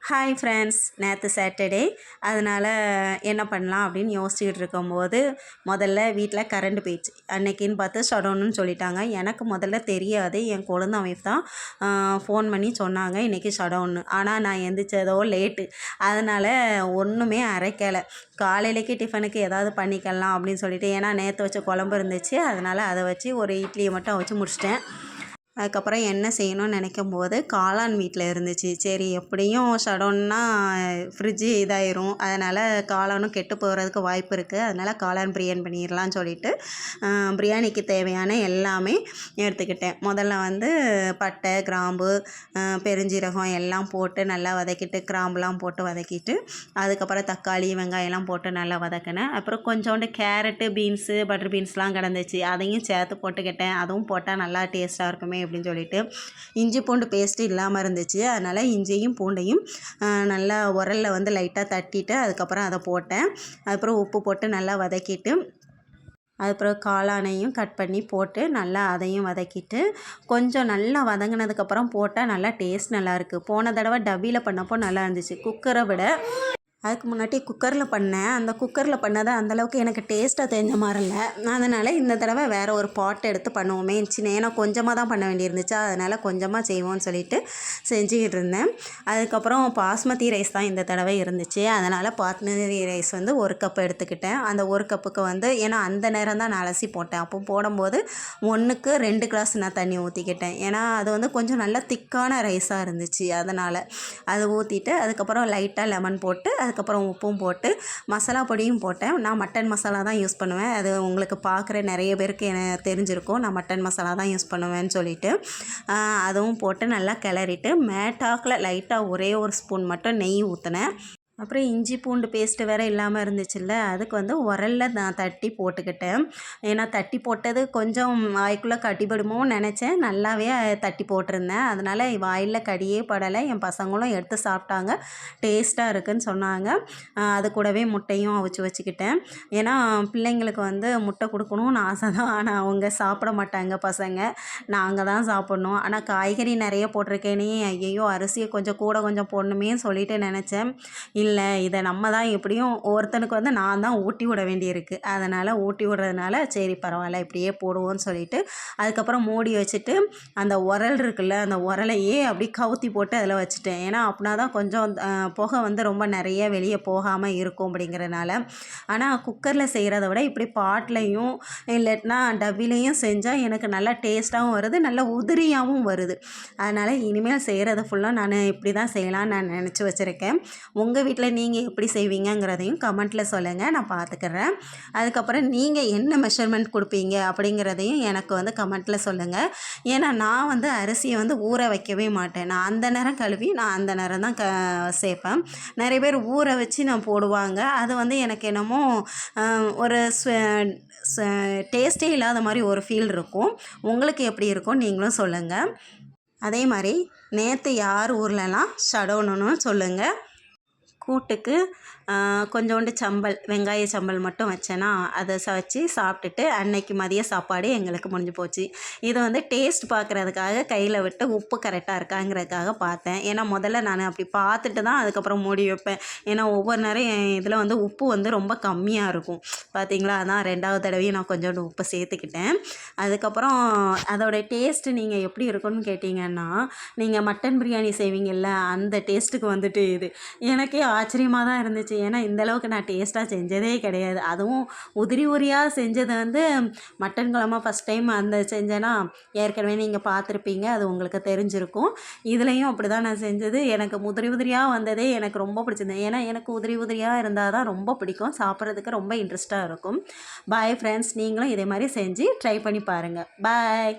Hi friends, நேற்று Saturday. அதனால் என்ன பண்ணலாம் அப்படின்னு யோசிச்சுக்கிட்டு இருக்கும்போது முதல்ல வீட்டில் கரண்ட் போயிடுச்சு. அன்னைக்குன்னு பார்த்து ஷடவுன்னு சொல்லிட்டாங்க. எனக்கு முதல்ல தெரியாது. என் குழந்த வைஃப் தான் ஃபோன் பண்ணி சொன்னாங்க இன்றைக்கி ஷடவுன்னு. ஆனால் நான் எந்திரிச்சதோ லேட்டு. அதனால் ஒன்றுமே அரைக்கலை. காலையிலேக்கு டிஃபனுக்கு ஏதாவது பண்ணிக்கலாம் அப்படின்னு சொல்லிட்டு, ஏன்னா நேற்று வச்ச குழம்பு இருந்துச்சு. அதனால் அதை வச்சு ஒரு இட்லியை மட்டும் வச்சு முடிச்சிட்டேன். அதுக்கப்புறம் என்ன செய்யணும்னு நினைக்கும்போது காளான் வீட்டில் இருந்துச்சு. சரி, எப்படியும் ஷடவுன்னா ஃப்ரிட்ஜு இதாயிரும், அதனால் காளானும் கெட்டு போகிறதுக்கு வாய்ப்பு இருக்குது. அதனால் காளான் பிரியாணி பண்ணிடலான்னு சொல்லிட்டு பிரியாணிக்கு தேவையான எல்லாமே எடுத்துக்கிட்டேன். முதல்ல வந்து பட்டை, கிராம்பு, பெருஞ்சீரகம் எல்லாம் போட்டு நல்லா வதக்கிட்டு, கிராம்புலாம் போட்டு வதக்கிட்டு, அதுக்கப்புறம் தக்காளி, வெங்காயம்லாம் போட்டு நல்லா வதக்கினேன். அப்புறம் கொஞ்சோண்டு கேரட்டு, பீன்ஸு, பட்டர் பீன்ஸ்லாம் கிடந்துச்சு. அதையும் சேர்த்து போட்டுக்கிட்டேன். அதுவும் போட்டால் நல்லா டேஸ்ட்டாக இருக்குமே அப்படின்னு சொல்லிட்டு. இஞ்சி பூண்டு பேஸ்ட்டு இல்லாமல் இருந்துச்சு. அதனால் இஞ்சியும் பூண்டையும் நல்லா உரலில் வந்து லைட்டாக தட்டிட்டு அதுக்கப்புறம் அதை போட்டேன். அதுக்கப்புறம் உப்பு போட்டு நல்லா வதக்கிட்டு, அதுக்கப்புறம் காளானையும் கட் பண்ணி போட்டு நல்லா அதையும் வதக்கிட்டு, கொஞ்சம் நல்லா வதங்கினதுக்கப்புறம் போட்டால் நல்லா டேஸ்ட் நல்லாயிருக்கு. போன தடவை டபியில் பண்ணப்போ நல்லா இருந்துச்சு. குக்கரை விட அதுக்கு முன்னாடி குக்கரில் பண்ணேன். அந்த குக்கரில் பண்ணதை அந்தளவுக்கு எனக்கு டேஸ்ட்டாக தெரிஞ்ச மாதிரி இல்லை. அதனால் இந்த தடவை வேறு ஒரு பாட் எடுத்து பண்ணுவோமே ஏன்னா கொஞ்சமாக தான் பண்ண வேண்டியிருந்துச்சா, அதனால் கொஞ்சமாக செய்வோம்னு சொல்லிட்டு செஞ்சுக்கிட்டு இருந்தேன். அதுக்கப்புறம் பாஸ்மதி ரைஸ் தான் இந்த தடவை இருந்துச்சு. அதனால் பாஸ்மதி ரைஸ் வந்து 1 கப் எடுத்துக்கிட்டேன். அந்த 1 கப்புக்கு வந்து, ஏன்னா அந்த நேரம் தான் நான் அலசி போட்டேன். அப்போ போடும்போது 1க்கு 2 கிளாஸ் நான் தண்ணி ஊற்றிக்கிட்டேன். ஏன்னா அது வந்து கொஞ்சம் நல்லா திக்கான ரைஸாக இருந்துச்சு. அதனால் அதை ஊற்றிட்டு அதுக்கப்புறம் லைட்டாக லெமன் போட்டு, அதுக்கப்புறம் உப்பும் போட்டு மசாலா பொடியும் போட்டேன். நான் மட்டன் மசாலா தான் யூஸ் பண்ணுவேன். அது உங்களுக்கு பார்க்குற நிறைய பேருக்கு எனக்கு தெரிஞ்சிருக்கும், நான் மட்டன் மசாலா தான் யூஸ் பண்ணுவேன்னு சொல்லிட்டு. அதுவும் போட்டு நல்லா கிளறிட்டு மேட்டாக்கில் லைட்டாக ஒரே ஒரு ஸ்பூன் மட்டும் நெய் ஊற்றினேன். அப்புறம் இஞ்சி பூண்டு பேஸ்ட்டு வேறு இல்லாமல் இருந்துச்சுல்ல, அதுக்கு வந்து உரலில் நான் தட்டி போட்டுக்கிட்டேன். ஏன்னா தட்டி போட்டது கொஞ்சம் வாய்க்குள்ளே கடிபடுமோன்னு நினச்சேன். நல்லாவே தட்டி போட்டிருந்தேன். அதனால் வாயில் கடியே படலை. என் பசங்களும் எடுத்து சாப்பிட்டாங்க. டேஸ்ட்டாக இருக்குதுன்னு சொன்னாங்க. அது கூடவே முட்டையும் அவிச்சு வச்சுக்கிட்டேன். ஏன்னா பிள்ளைங்களுக்கு வந்து முட்டை கொடுக்கணும்னு ஆசை தான். ஆனால் அவங்க சாப்பிட மாட்டாங்க பசங்க. நாங்கள் தான் சாப்பிட்ணும். ஆனால் காய்கறி நிறைய போட்டிருக்கேனே, ஐயையோ அரிசியை கொஞ்சம் கூட கொஞ்சம் போடணுமே சொல்லிட்டு நினச்சேன். இல்லை, இதை நம்ம தான் எப்படியும் ஒருத்தனுக்கு வந்து நான் தான் ஊட்டி விட வேண்டியிருக்கு. அதனால் ஊட்டி விடுறதுனால சரி பரவாயில்ல இப்படியே போடுவோன்னு சொல்லிட்டு, அதுக்கப்புறம் மூடி வச்சுட்டு அந்த உரல் இருக்குல்ல, அந்த உரலையே அப்படி கவுத்தி போட்டு அதில் வச்சுட்டேன். ஏன்னா அப்படின்னா தான் கொஞ்சம் புகை வந்து ரொம்ப நிறைய வெளியே போகாமல் இருக்கும் அப்படிங்கிறனால. ஆனால் குக்கரில் செய்கிறத விட இப்படி பாட்லையும் இல்லைன்னா டபிலையும் செஞ்சால் எனக்கு நல்லா டேஸ்ட்டாகவும் வருது, நல்லா உதிரியாகவும் வருது. அதனால் இனிமேல் செய்கிறத ஃபுல்லாக நான் இப்படி தான் செய்யலான்னு நான் நினச்சி வச்சுருக்கேன். உங்கள் வீட்டில் நீங்கள் எப்படி செய்வீங்கங்கிறதையும் கமெண்ட்டில் சொல்லுங்கள், நான் பார்த்துக்கிறேன். அதுக்கப்புறம் நீங்கள் என்ன மெஷர்மெண்ட் கொடுப்பீங்க அப்படிங்கிறதையும் எனக்கு வந்து கமெண்ட்டில் சொல்லுங்கள். ஏன்னா நான் வந்து அரிசியை வந்து ஊற வைக்கவே மாட்டேன். நான் அந்த நேரம் கழுவி நான் அந்த நேரம் தான் சேர்ப்பேன். நிறைய பேர் ஊற வச்சு நான் போடுவாங்க. அது வந்து எனக்கு என்னமோ ஒரு டேஸ்ட்டே இல்லாத மாதிரி ஒரு ஃபீல் இருக்கும். உங்களுக்கு எப்படி இருக்கும் நீங்களும் சொல்லுங்கள். அதே மாதிரி நேற்று யார் ஊர்லலாம் ஷடவுன்னு சொல்லுங்கள். கூட்டுக்கு கொஞ்சோண்டு சம்பல், வெங்காய சம்பல் மட்டும் வச்சேன்னா அதை வச்சு சாப்பிட்டுட்டு அன்னைக்கு மதிய சாப்பாடு எங்களுக்கு முடிஞ்சு போச்சு. இது வந்து டேஸ்ட் பார்க்குறதுக்காக கையில் விட்டு உப்பு கரெக்டாக இருக்காங்கிறதுக்காக பார்த்தேன். ஏன்னா முதல்ல நான் அப்படி பார்த்துட்டு தான் அதுக்கப்புறம் மூடி வைப்பேன். ஏன்னா ஒவ்வொரு நேரம் என் இதில் வந்து உப்பு வந்து ரொம்ப கம்மியாக இருக்கும். பார்த்தீங்களா, அதான் 2வது தடவையும் நான் கொஞ்சோண்டு உப்பு சேர்த்துக்கிட்டேன். அதுக்கப்புறம் அதோடய டேஸ்ட்டு நீங்கள் எப்படி இருக்குன்னு கேட்டிங்கன்னா, நீங்கள் மட்டன் பிரியாணி செய்வீங்கள்ல அந்த டேஸ்ட்டுக்கு வந்துட்டு இது எனக்கே ஆச்சரியமாக தான் இருந்துச்சு. ஏன்னா இந்தளவுக்கு நான் டேஸ்ட்டாக செஞ்சதே கிடையாது. அதுவும் உதிரி உரியாக செஞ்சது வந்து மட்டன் குழம்பா ஃபஸ்ட் டைம் அந்த செஞ்சேன்னா, ஏற்கனவே நீங்கள் பார்த்துருப்பீங்க, அது உங்களுக்கு தெரிஞ்சிருக்கும். இதுலேயும் அப்படி தான் நான் செஞ்சது. எனக்கு உதிரி உதிரியாக வந்ததே எனக்கு ரொம்ப பிடிச்சிருந்தது. ஏன்னா எனக்கு உதிரி உதிரியாக இருந்தால் தான் ரொம்ப பிடிக்கும், சாப்பிட்றதுக்கு ரொம்ப இன்ட்ரெஸ்ட்டாக இருக்கும். பாய் ஃப்ரெண்ட்ஸ், நீங்களும் இதே மாதிரி செஞ்சு ட்ரை பண்ணி பாருங்கள். பாய்.